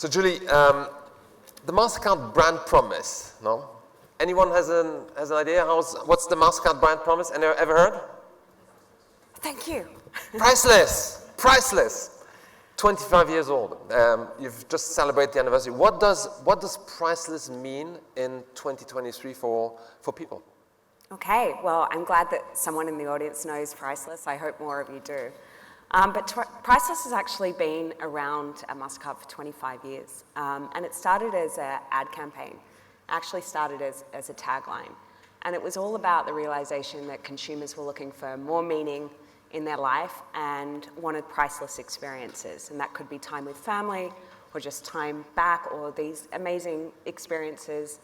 So Julie, the Mastercard brand promise, no? Anyone has an idea? What's the Mastercard brand promise? Anyone ever heard? Thank you. Priceless, priceless. 25 years old. You've just celebrated the anniversary. What does priceless mean in 2023 for people? Okay, well, I'm glad that someone in the audience knows Priceless. I hope more of you do. But Priceless has actually been around at Mastercard for 25 years. And it started as an ad campaign. Actually started as a tagline. And it was all about the realization that consumers were looking for more meaning in their life and wanted priceless experiences. And that could be time with family or just time back or these amazing experiences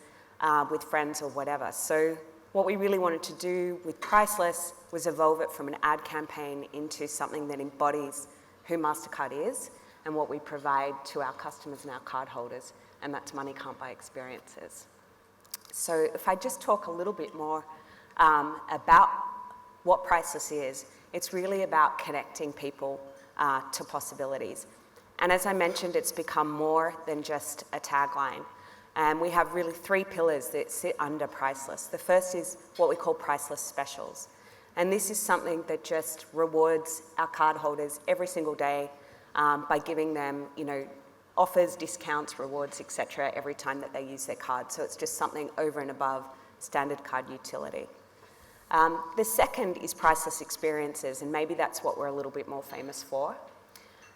with friends or whatever. So what we really wanted to do with Priceless was evolve it from an ad campaign into something that embodies who Mastercard is and what we provide to our customers and our cardholders, and that's money can't buy experiences. So if I just talk a little bit more about what Priceless is, it's really about connecting people to possibilities. And as I mentioned, it's become more than just a tagline. And we have really 3 pillars that sit under Priceless. The first is what we call Priceless Specials. And this is something that just rewards our cardholders every single day by giving them, offers, discounts, rewards, etc. every time that they use their card. So it's just something over and above standard card utility. The second is Priceless Experiences, and maybe that's what we're a little bit more famous for.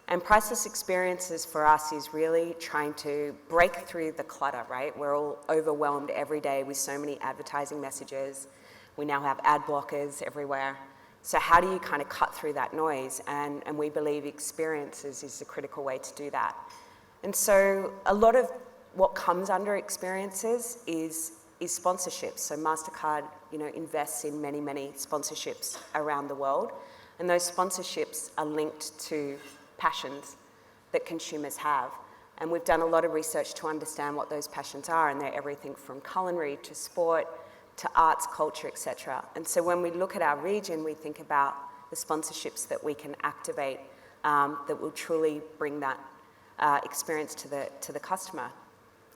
And Priceless Experiences for us is really trying to break through the clutter, right? We're all overwhelmed every day with so many advertising messages. We now have ad blockers everywhere. So how do you kind of cut through that noise? And we believe experiences is the critical way to do that. And so a lot of what comes under experiences is sponsorships. So Mastercard, invests in many, many sponsorships around the world. And those sponsorships are linked to passions that consumers have. And we've done a lot of research to understand what those passions are, and they're everything from culinary to sport to arts, culture, etc. And so when we look at our region, we think about the sponsorships that we can activate that will truly bring that experience to the customer.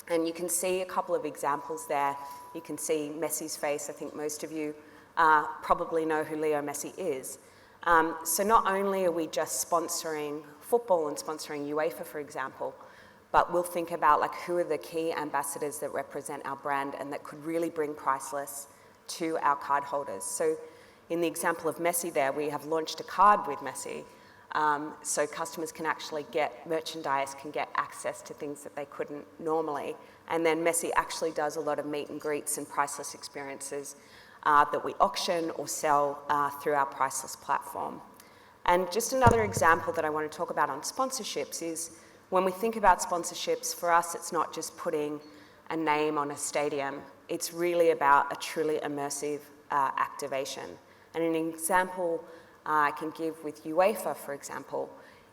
And you can see a couple of examples there. You can see Messi's face. I think most of you probably know who Leo Messi is. So not only are we just sponsoring football and sponsoring UEFA, for example, but we'll think about who are the key ambassadors that represent our brand and that could really bring Priceless to our cardholders. So in the example of Messi there, we have launched a card with Messi, so customers can actually get merchandise, can get access to things that they couldn't normally. And then Messi actually does a lot of meet and greets and Priceless experiences that we auction or sell through our Priceless platform. And just another example that I want to talk about on sponsorships is when we think about sponsorships, for us it's not just putting a name on a stadium, it's really about a truly immersive activation. And an example I can give with UEFA, for example,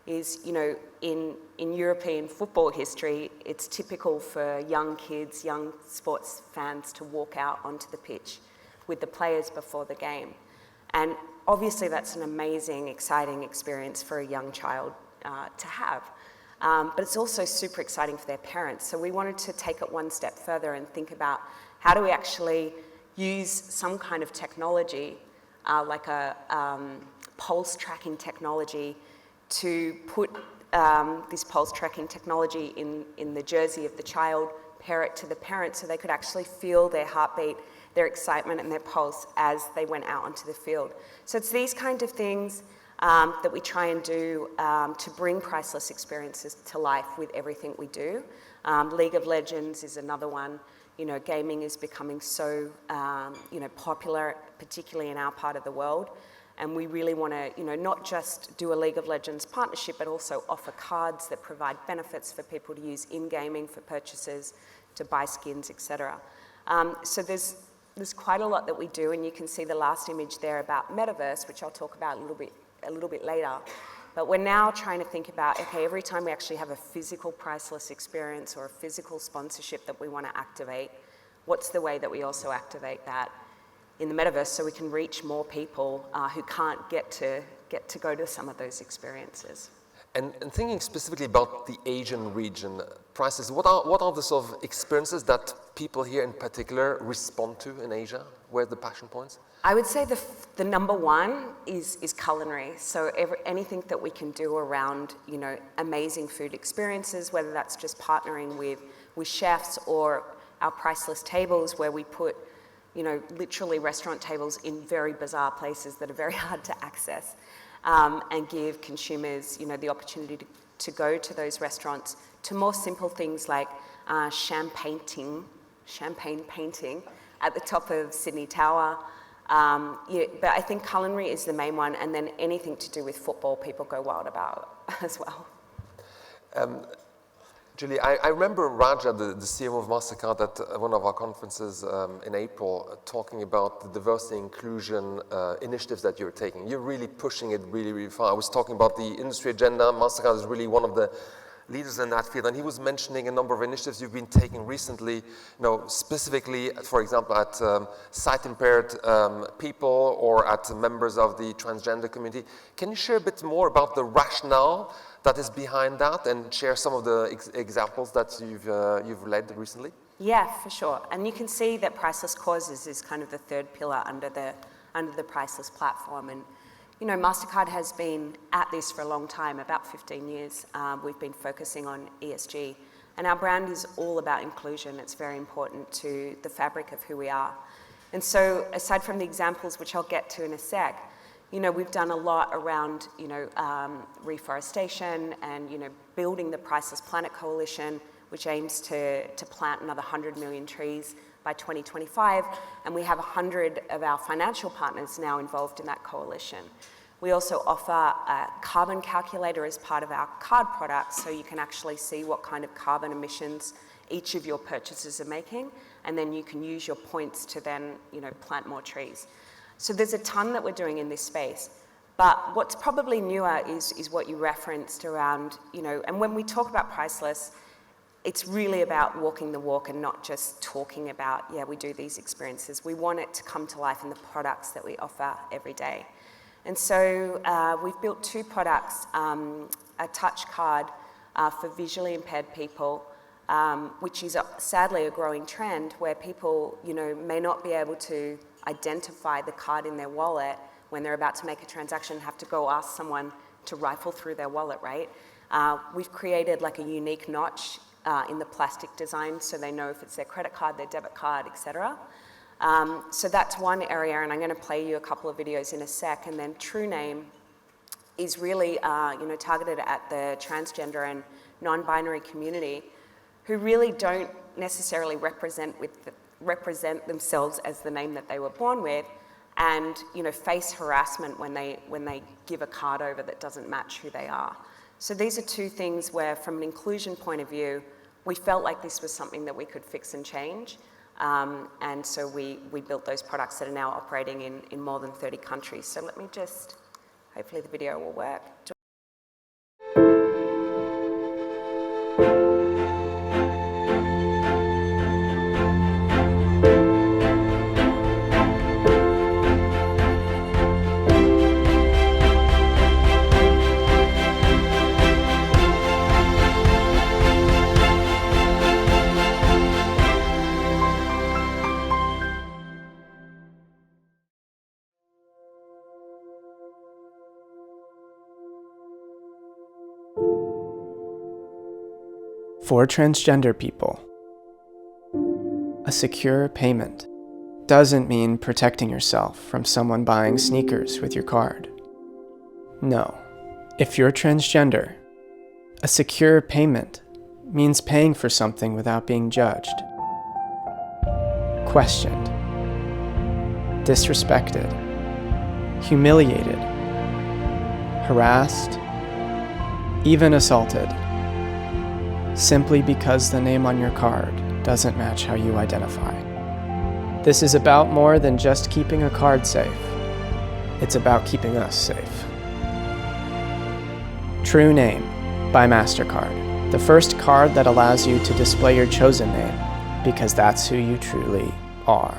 is, in European football history, it's typical for young kids, young sports fans to walk out onto the pitch with the players before the game. And obviously that's an amazing, exciting experience for a young child to have. But it's also super exciting for their parents. So we wanted to take it one step further and think about how do we actually use some kind of technology, like a pulse tracking technology, to put this pulse tracking technology in the jersey of the child, pair it to the parent so they could actually feel their heartbeat, their excitement and their pulse as they went out onto the field. So it's these kind of things that we try and do to bring Priceless experiences to life with everything we do. League of Legends is another one. Gaming is becoming so popular, particularly in our part of the world. And we really want to, not just do a League of Legends partnership, but also offer cards that provide benefits for people to use in gaming for purchases, to buy skins, etc. So there's quite a lot that we do, and you can see the last image there about Metaverse, which I'll talk about a little bit later. But we're now trying to think about, okay, every time we actually have a physical Priceless experience or a physical sponsorship that we want to activate, what's the way that we also activate that in the Metaverse so we can reach more people who can't get to go to some of those experiences? And thinking specifically about the Asian region, Priceless, what are the sort of experiences that people here in particular respond to in Asia? Where are the passion points? I would say the number one is culinary. So anything that we can do around, amazing food experiences, whether that's just partnering with chefs or our priceless tables where we put, literally restaurant tables in very bizarre places that are very hard to access, and give consumers, the opportunity to go to those restaurants, to more simple things like champagne painting at the top of Sydney Tower. But I think culinary is the main one, and then anything to do with football, people go wild about as well. Julie, I remember Raja, the CEO of Mastercard, at one of our conferences in April, talking about the diversity and inclusion initiatives that you're taking. You're really pushing it really, really far. I was talking about the industry agenda. Mastercard is really one of the leaders in that field, and he was mentioning a number of initiatives you've been taking recently, specifically, for example, at sight-impaired people or at members of the transgender community. Can you share a bit more about the rationale that is behind that and share some of the examples that you've led recently? Yeah, for sure. And you can see that Priceless Causes is kind of the third pillar under the Priceless platform. And Mastercard has been at this for a long time, about 15 years. We've been focusing on ESG, and our brand is all about inclusion. It's very important to the fabric of who we are. And so, aside from the examples, which I'll get to in a sec, we've done a lot around, reforestation and, building the Priceless Planet Coalition, which aims to plant another 100 million trees by 2025, and we have 100 of our financial partners now involved in that coalition. We also offer a carbon calculator as part of our card products, so you can actually see what kind of carbon emissions each of your purchases are making, and then you can use your points to then, plant more trees. So there's a ton that we're doing in this space. But what's probably newer is what you referenced around, and when we talk about Priceless, it's really about walking the walk and not just talking about, we do these experiences. We want it to come to life in the products that we offer every day. And so we've built two products, a touch card for visually impaired people, which is sadly a growing trend where people, may not be able to identify the card in their wallet when they're about to make a transaction, have to go ask someone to rifle through their wallet, right? We've created like a unique notch in the plastic design so they know if it's their credit card, their debit card, etc. So that's one area, and I'm going to play you a couple of videos in a sec. And then True Name is really targeted at the transgender and non-binary community who really don't necessarily represent themselves as the name that they were born with, and face harassment when they give a card over that doesn't match who they are. So these are two things where, from an inclusion point of view, we felt like this was something that we could fix and change. And so we built those products that are now operating in more than 30 countries. So let me just, hopefully the video will work. For transgender people, a secure payment doesn't mean protecting yourself from someone buying sneakers with your card. No, if you're transgender, a secure payment means paying for something without being judged, questioned, disrespected, humiliated, harassed, even assaulted, simply because the name on your card doesn't match how you identify. This is about more than just keeping a card safe. It's about keeping us safe. True Name by Mastercard, the first card that allows you to display your chosen name, because that's who you truly are.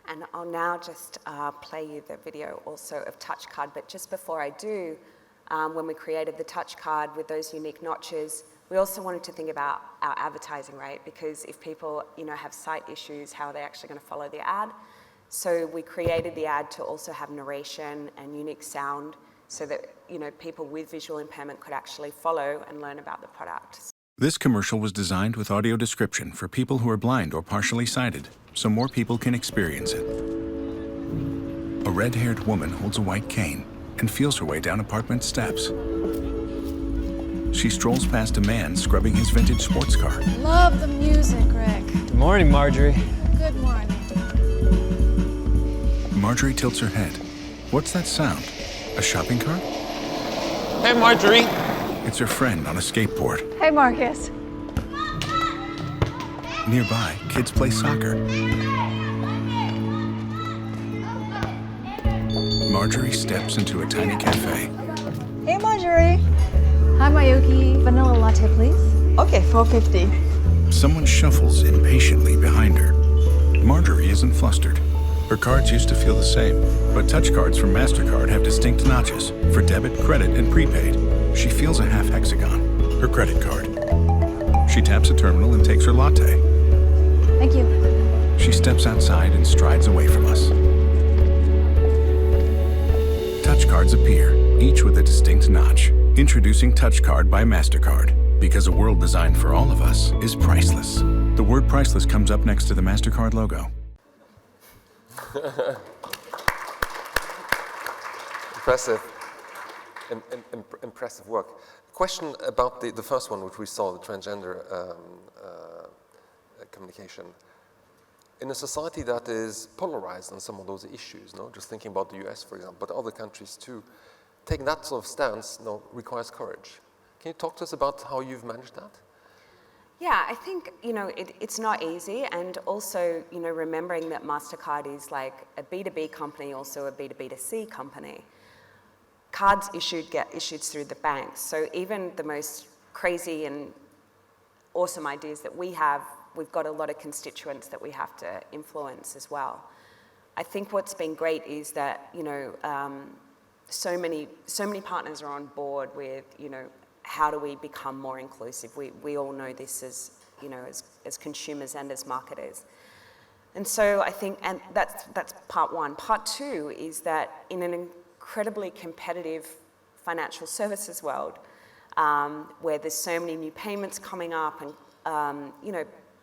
And I'll now just play you the video also of touch card, but just before I do, when we created the touch card with those unique notches, we also wanted to think about our advertising, right? Because if people, have sight issues, how are they actually going to follow the ad? So we created the ad to also have narration and unique sound so that, people with visual impairment could actually follow and learn about the product. This commercial was designed with audio description for people who are blind or partially sighted, so more people can experience it. A red-haired woman holds a white cane and feels her way down apartment steps. She strolls past a man scrubbing his vintage sports car. Love the music, Rick. Good morning, Marjorie. Good morning. Marjorie tilts her head. What's that sound? A shopping cart? Hey, Marjorie. It's her friend on a skateboard. Hey, Marcus. Nearby, kids play soccer. Marjorie steps into a tiny cafe. Hey, Marjorie. Hi, Mayuki. Vanilla latte, please. Okay, $4.50. Someone shuffles impatiently behind her. Marjorie isn't flustered. Her cards used to feel the same, but touch cards from Mastercard have distinct notches for debit, credit, and prepaid. She feels a half hexagon, her credit card. She taps a terminal and takes her latte. Thank you. She steps outside and strides away from us. Touch cards appear, each with a distinct notch. Introducing Touch Card by Mastercard. Because a world designed for all of us is priceless. The word priceless comes up next to the Mastercard logo. Impressive. Impressive work. Question about the first one, which we saw, the transgender communication. In a society that is polarized on some of those issues, just thinking about the US, for example, but other countries too, taking that sort of stance requires courage. Can you talk to us about how you've managed that? Yeah, I think, it's not easy, and also, remembering that Mastercard is like a B2B company, also a B2B2C company. Cards get issued through the banks, so even the most crazy and awesome ideas that we have, we've got a lot of constituents that we have to influence as well. I think what's been great is that, so many partners are on board with, how do we become more inclusive? We all know this as, as consumers and as marketers. And so I think, and that's part one. Part two is that in an incredibly competitive financial services world, where there's so many new payments coming up, and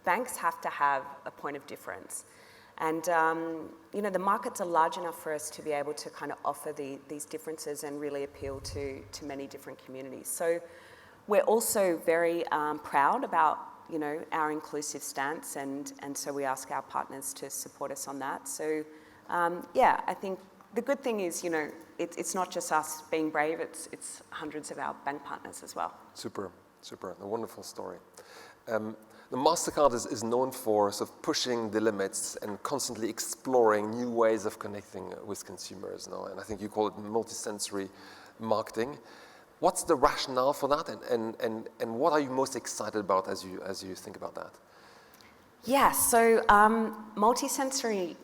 banks have to have a point of difference. And the markets are large enough for us to be able to kind of offer these differences and really appeal to many different communities. So we're also very proud about our inclusive stance, and so we ask our partners to support us on that. So I think the good thing is it's not just us being brave; it's hundreds of our bank partners as well. Super, a wonderful story. The Mastercard is known for sort of pushing the limits and constantly exploring new ways of connecting with consumers. And I think you call it multisensory marketing. What's the rationale for that, and what are you most excited about as you think about that? Yeah, so multisensory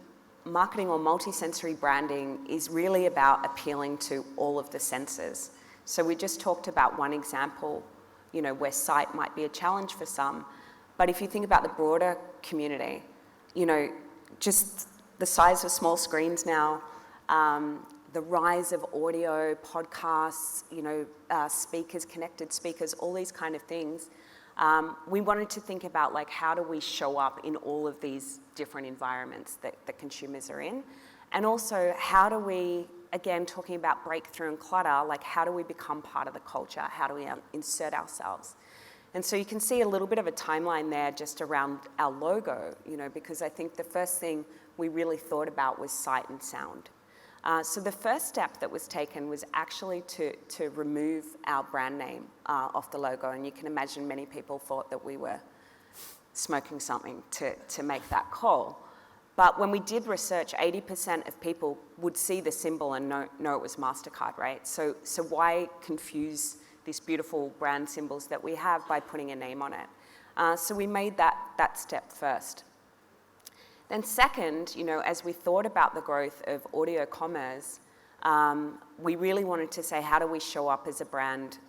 marketing or multisensory branding is really about appealing to all of the senses. So we just talked about one example, where sight might be a challenge for some. But if you think about the broader community, just the size of small screens now, the rise of audio, podcasts, speakers, connected speakers, all these kind of things, we wanted to think about how do we show up in all of these different environments that consumers are in, and also how do we, again, talking about breakthrough and clutter, how do we become part of the culture? How do we insert ourselves? And so you can see a little bit of a timeline there just around our logo, because I think the first thing we really thought about was sight and sound. So the first step that was taken was actually to remove our brand name off the logo. And you can imagine many people thought that we were smoking something to make that call. But when we did research, 80% of people would see the symbol and know it was Mastercard, right? So why confuse these beautiful brand symbols that we have by putting a name on it? So we made that step first. Then second, as we thought about the growth of audio commerce, we really wanted to say, how do we show up as a brand,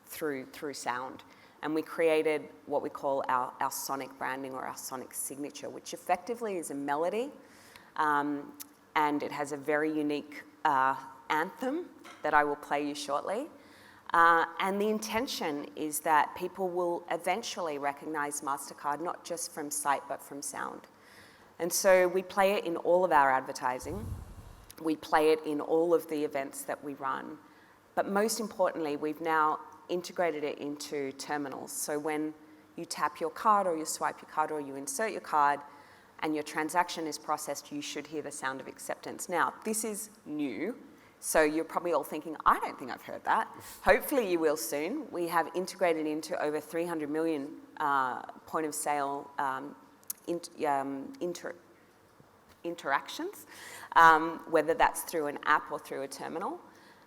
through sound? And we created what we call our sonic branding, or our sonic signature, which effectively is a melody, and it has a very unique anthem that I will play you shortly. And the intention is that people will eventually recognize Mastercard, not just from sight, but from sound. And so we play it in all of our advertising. We play it in all of the events that we run. But most importantly, we've now integrated it into terminals. So when you tap your card, or you swipe your card, or you insert your card, and your transaction is processed, you should hear the sound of acceptance. Now, this is new. So you're probably all thinking, I don't think I've heard that. Hopefully you will soon. We have integrated into over 300 million point of sale interactions, whether that's through an app or through a terminal.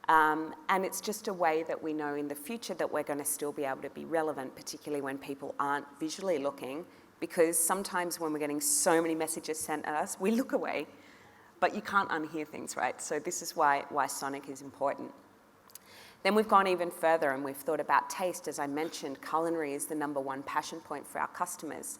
And it's just a way that we know in the future that we're going to still be able to be relevant, particularly when people aren't visually looking, because sometimes when we're getting so many messages sent at us, we look away. But you can't unhear things, right? So this is why sonic is important. Then we've gone even further, and we've thought about taste. As I mentioned, culinary is the #1 passion point for our customers.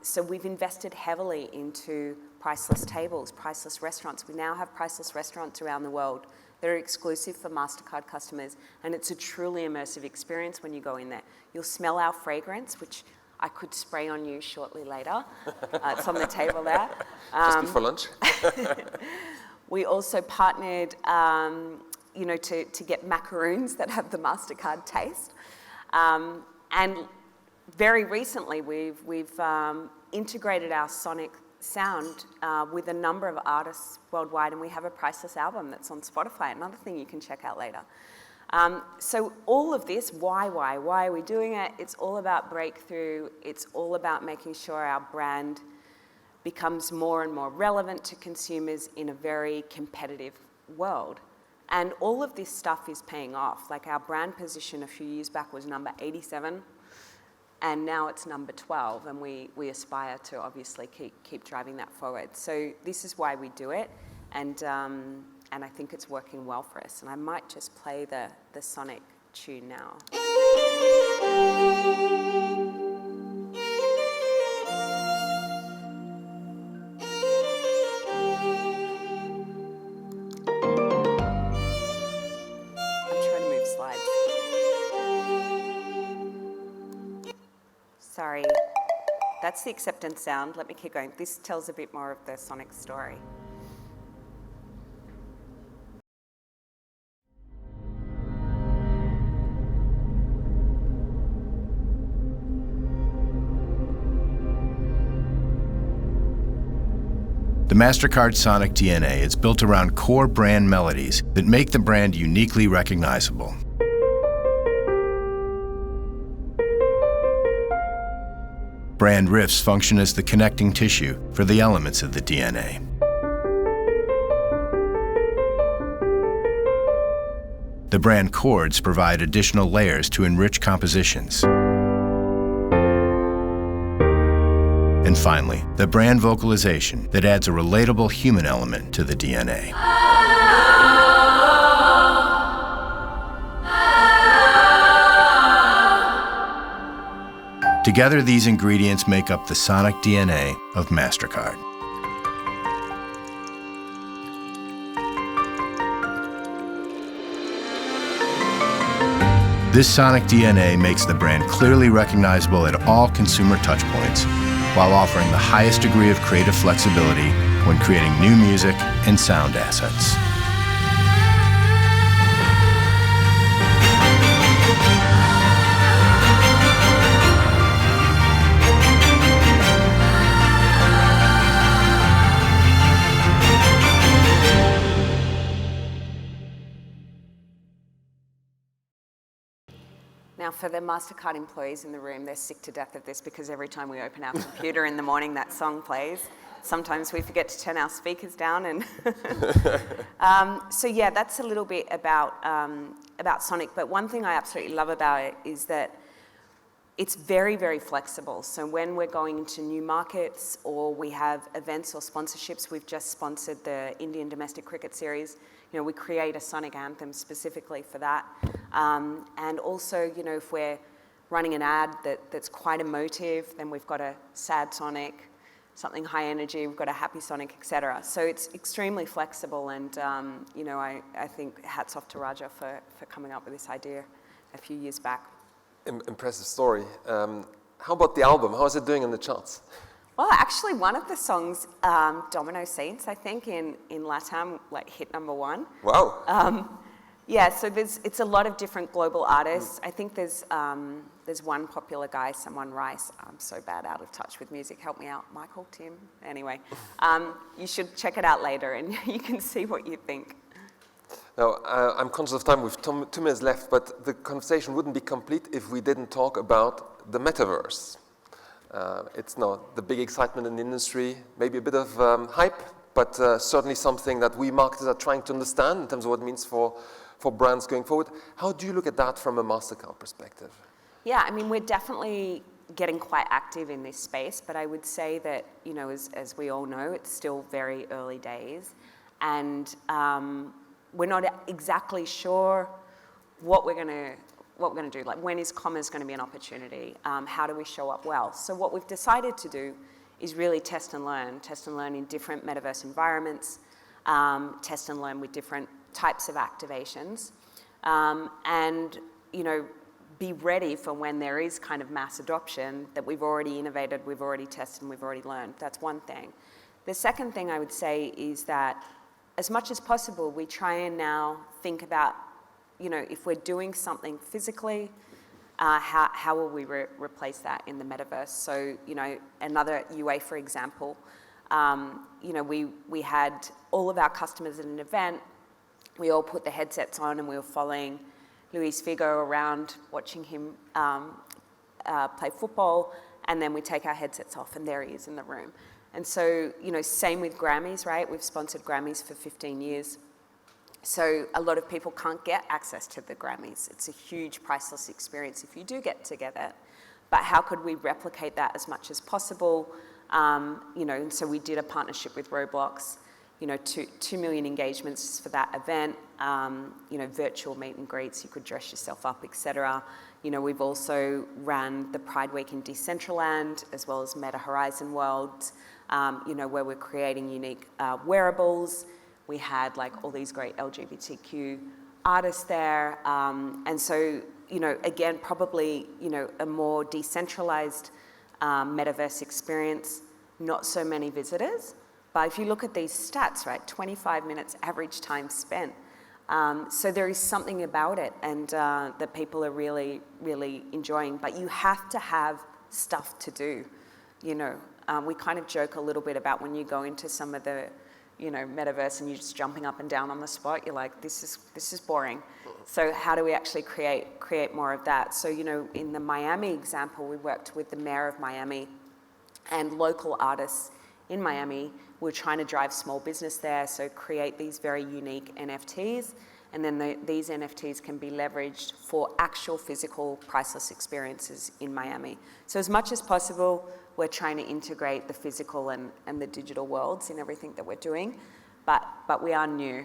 So we've invested heavily into priceless tables, priceless restaurants. We now have priceless restaurants around the world that are exclusive for Mastercard customers, and it's a truly immersive experience when you go in there. You'll smell our fragrance, which I could spray on you shortly later. It's on the table there. Just before lunch. We also partnered, to get macaroons that have the Mastercard taste. And very recently, we've integrated our sonic sound with a number of artists worldwide, and we have a Priceless album that's on Spotify, another thing you can check out later. So all of this, why are we doing it? It's all about breakthrough. It's all about making sure our brand becomes more and more relevant to consumers in a very competitive world. And all of this stuff is paying off. Like, our brand position a few years back was number 87, and now it's number 12, and we aspire to obviously keep driving that forward. So this is why we do it, and I think it's working well for us. And I might just play the sonic tune now. Sorry, that's the acceptance sound. Let me keep going. This tells a bit more of the sonic story. The Mastercard Sonic DNA is built around core brand melodies that make the brand uniquely recognizable. Brand riffs function as the connecting tissue for the elements of the DNA. The brand chords provide additional layers to enrich compositions. And finally, the brand vocalization that adds a relatable human element to the DNA. Together, these ingredients make up the sonic DNA of Mastercard. This sonic DNA makes the brand clearly recognizable at all consumer touchpoints, while offering the highest degree of creative flexibility when creating new music and sound assets. Now, for the Mastercard employees in the room, they're sick to death of this, because every time we open our computer in the morning, that song plays. Sometimes we forget to turn our speakers down. And so yeah, that's a little bit about Sonic. But one thing I absolutely love about it is that it's very, very flexible. So when we're going into new markets or we have events or sponsorships, we've just sponsored the Indian domestic cricket series. We create a Sonic anthem specifically for that. And also, if we're running an ad that's quite emotive, then we've got a sad Sonic, something high energy, we've got a happy Sonic, etc. So it's extremely flexible, and I think hats off to Raja for coming up with this idea a few years back. Impressive story. How about the album? How is it doing in the charts? Well, actually, one of the songs, Domino Saints, I think, in LATAM, hit #1. Wow. Yeah, so it's a lot of different global artists. I think there's one popular guy, someone Rice. I'm so bad out of touch with music. Help me out, Michael, Tim. Anyway, you should check it out later, and you can see what you think. Now, I'm conscious of time. We've 2 minutes left, but the conversation wouldn't be complete if we didn't talk about the Metaverse. It's now the big excitement in the industry, maybe a bit of hype, but certainly something that we marketers are trying to understand in terms of what it means for brands going forward. How do you look at that from a Mastercard perspective? Yeah, I mean, we're definitely getting quite active in this space, but I would say that, as we all know, it's still very early days, and we're not exactly sure what we're going to do. Like, when is commerce going to be an opportunity? How do we show up well? So what we've decided to do is really test and learn in different metaverse environments, test and learn with different types of activations, and be ready for when there is kind of mass adoption that we've already innovated, we've already tested, and we've already learned. That's one thing. The second thing I would say is that as much as possible, we try and now think about, if we're doing something physically, how will we replace that in the metaverse? So, another UA, for example, we had all of our customers at an event. We all put the headsets on and we were following Luis Figo around, watching him play football, and then we take our headsets off and there he is in the room. And so, same with Grammys, right? We've sponsored Grammys for 15 years. So a lot of people can't get access to the Grammys. It's a huge priceless experience if you do get together. But how could we replicate that as much as possible? And so we did a partnership with Roblox, 2 million engagements for that event, virtual meet and greets, you could dress yourself up, etc. We've also ran the Pride Week in Decentraland, as well as Meta Horizon World, where we're creating unique wearables. We had all these great LGBTQ artists there. And so, again, probably, a more decentralized metaverse experience, not so many visitors. But if you look at these stats, right, 25 minutes average time spent. So there is something about it and that people are really, really enjoying. But you have to have stuff to do, We kind of joke a little bit about when you go into some of the, metaverse and you're just jumping up and down on the spot, you're like, this is boring. So how do we actually create more of that? So, in the Miami example, we worked with the mayor of Miami and local artists in Miami. We're trying to drive small business there, so create these very unique NFTs, and then these NFTs can be leveraged for actual physical priceless experiences in Miami. So as much as possible, we're trying to integrate the physical and the digital worlds in everything that we're doing, but we are new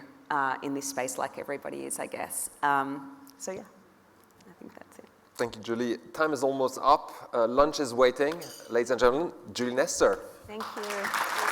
in this space like everybody is, I guess. So yeah, I think that's it. Thank you, Julie. Time is almost up. Lunch is waiting. Ladies and gentlemen, Julie Nestor. Thank you.